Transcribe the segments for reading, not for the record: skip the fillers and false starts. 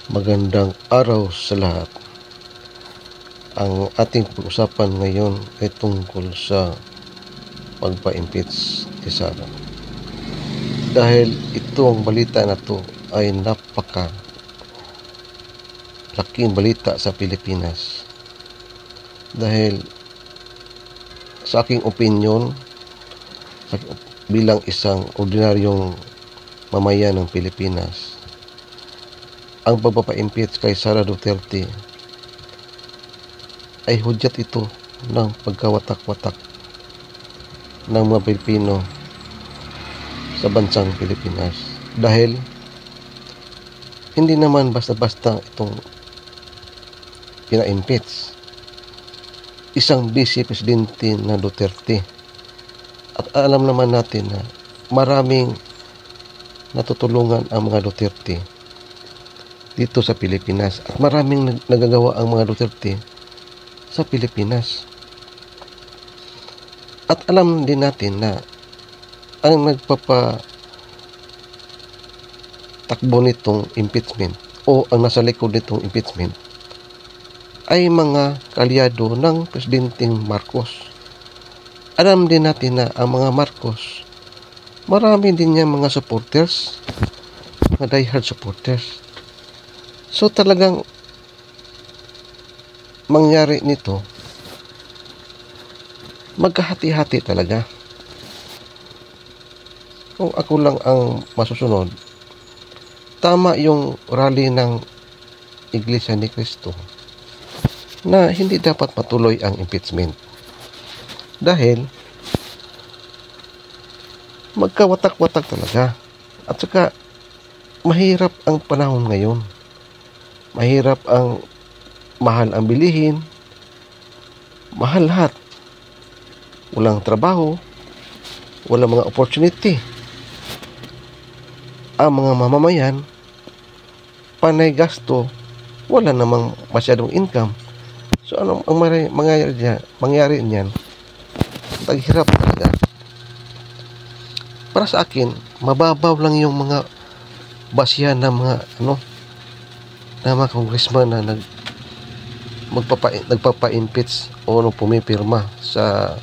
Magandang araw sa lahat. Ang ating pag-usapan ngayon ay tungkol sa pagpa-impeach kay Sara. Dahil itong balita na to ay napaka laking balita sa Pilipinas. Dahil sa aking opinion, bilang isang ordinaryong mamayan ng Pilipinas, ang pagpapa-impeach kay Sara Duterte ay hudyat ito ng pagkawatak-watak ng mga Pilipino sa bansang Pilipinas. Dahil hindi naman basta-basta itong pina-impeach isang vice presidente na Duterte. At alam naman natin na maraming natutulungan ang mga Duterte dito sa Pilipinas at maraming nagagawa ang mga Duterte sa Pilipinas. At alam din natin na ang nagpapatakbo nitong impeachment o ang nasa likod nitong impeachment ay mga kalyado ng Presidenteng Marcos. Alam din natin na ang mga Marcos, marami din niya mga supporters, mga diehard supporters. So talagang mangyari nito, magkahati-hati talaga. Kung ako lang ang masusunod, tama yung rally ng Iglesia ni Cristo na hindi dapat matuloy ang impeachment. Dahil magkawatak-watak talaga. At saka mahirap ang panahon ngayon. Mahirap ang mahal ang bilihin, mahal lahat. Walang trabaho, walang mga opportunity. Ang mga mamamayan, panay gasto, wala namang masyadong income. So ano ang mangyari niyan? Taghirap talaga. Para sa akin, mababaw lang yung mga basihan ng mga na mga congressman na nagpapa-impeach o pumipirma sa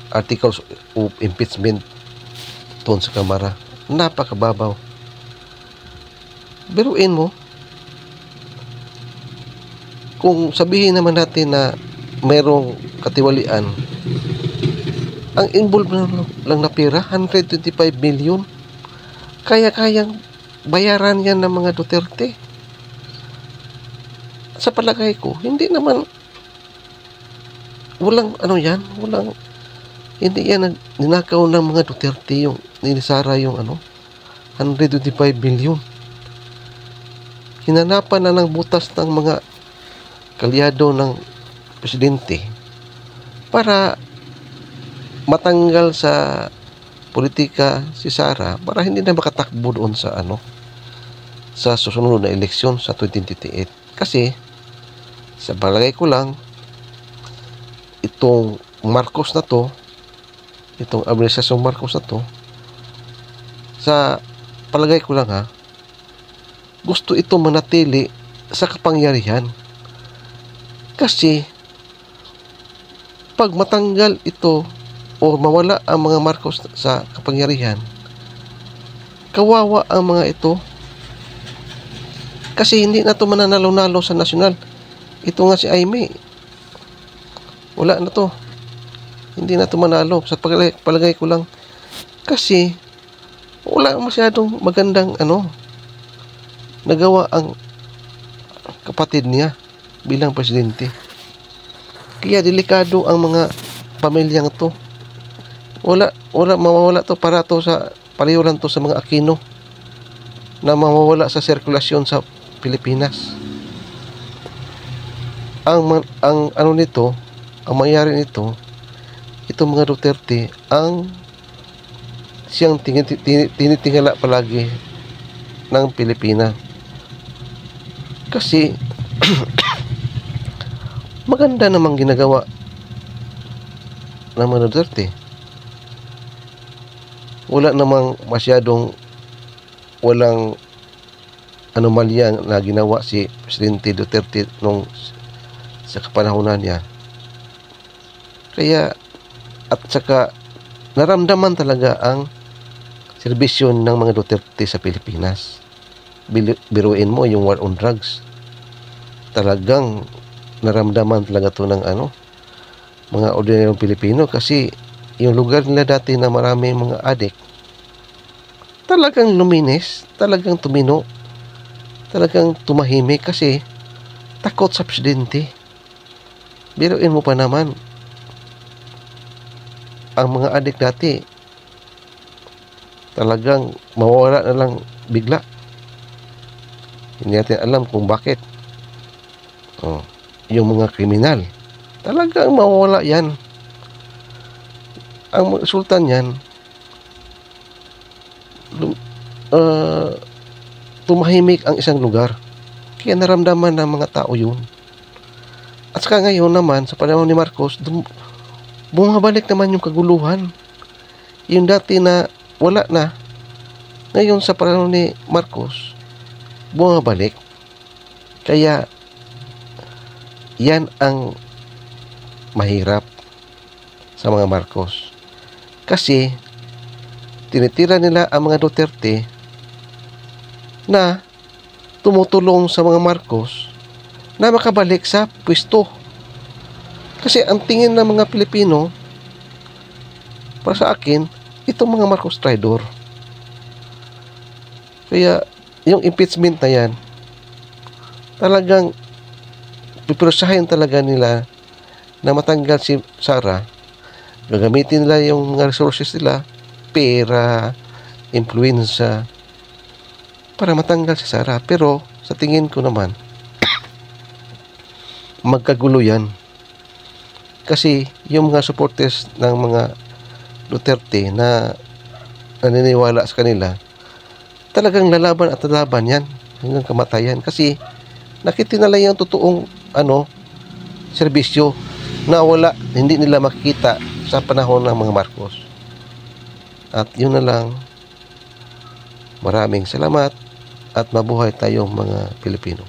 articles of impeachment doon sa Kamara. Napakababaw. Biruin mo, kung sabihin naman natin na merong katiwalian, ang involved lang na pera, 125 million, kaya-kayang bayaran yan ng mga Duterte. Sa palagay ko, hindi naman hindi yan ninakaw ng mga Duterte yung nilisara yung 125 billion. Hinanapan na ng butas ng mga kalyado ng presidente para matanggal sa politika si Sara para hindi na makatakbo doon sa sa susunod na eleksyon sa 2028. Kasi sa palagay ko lang, itong Marcos na to, itong administrasyong Marcos na to, sa palagay ko lang gusto ito manatili sa kapangyarihan. Kasi pag matanggal ito o mawala ang mga Marcos sa kapangyarihan, kawawa ang mga ito. Kasi hindi na ito mananalo-nalo sa nasyonal. Ito nga si Aimee, wala na to. Hindi na ito manalo. Sa palagay ko lang. Kasi wala masyadong magandang nagawa ang kapatid niya bilang presidente. Kaya delikado ang mga pamilyang to. Mawawala to para to sa pareho lang to sa mga Aquino na mawawala sa sirkulasyon sa Pilipinas. Ang mangyari nito, itong mga Duterte ang siyang tinitingala palagi ng Pilipinas. Kasi maganda namang ginagawa ng mga Duterte. Wala namang masyadong walang anomalya na ginawa si Presidente Duterte nung sa kapanahonan niya. Kaya at saka naramdaman talaga ang serbisyo ng mga Duterte sa Pilipinas. Biruin mo yung war on drugs. Talagang naramdaman talaga to ng mga ordinaryong Pilipino, kasi yung lugar nila dati na marami mga adik, talagang luminis, talagang tumino, talagang tumahimik kasi takot sa presidente. Biruin mo pa naman, ang mga adik dati talagang mawawala na lang bigla. Hindi natin alam kung bakit. Yung mga kriminal, talagang mawawala yan. Ang resulta niyan, tumahimik ang isang lugar. Kaya naramdaman ng mga tao yun. At saka ngayon naman, sa panahon ni Marcos, bumabalik naman yung kaguluhan. Yung dati na wala na, ngayon sa panahon ni Marcos, bumabalik. Kaya yan ang mahirap sa mga Marcos. Kasi tinitira nila ang mga Duterte na tumutulong sa mga Marcos na makabalik sa pwesto. Kasi ang tingin ng mga Pilipino, para sa akin, itong mga Marcos traidor. Kaya yung impeachment na yan, talagang pipirusahin talaga nila na matanggal si Sara. Gagamitin nila yung mga resources nila, pera, influensya, para matanggal si Sara. Pero sa tingin ko naman, magkagulo yan. Kasi yung mga supporters ng mga Duterte na naniniwala sa kanila, talagang lalaban at lalaban yan hanggang kamatayan. Kasi nakita nila yung totoong serbisyo na wala, hindi nila makikita sa panahon ng mga Marcos. At yun na lang. Maraming salamat at mabuhay tayong mga Pilipino.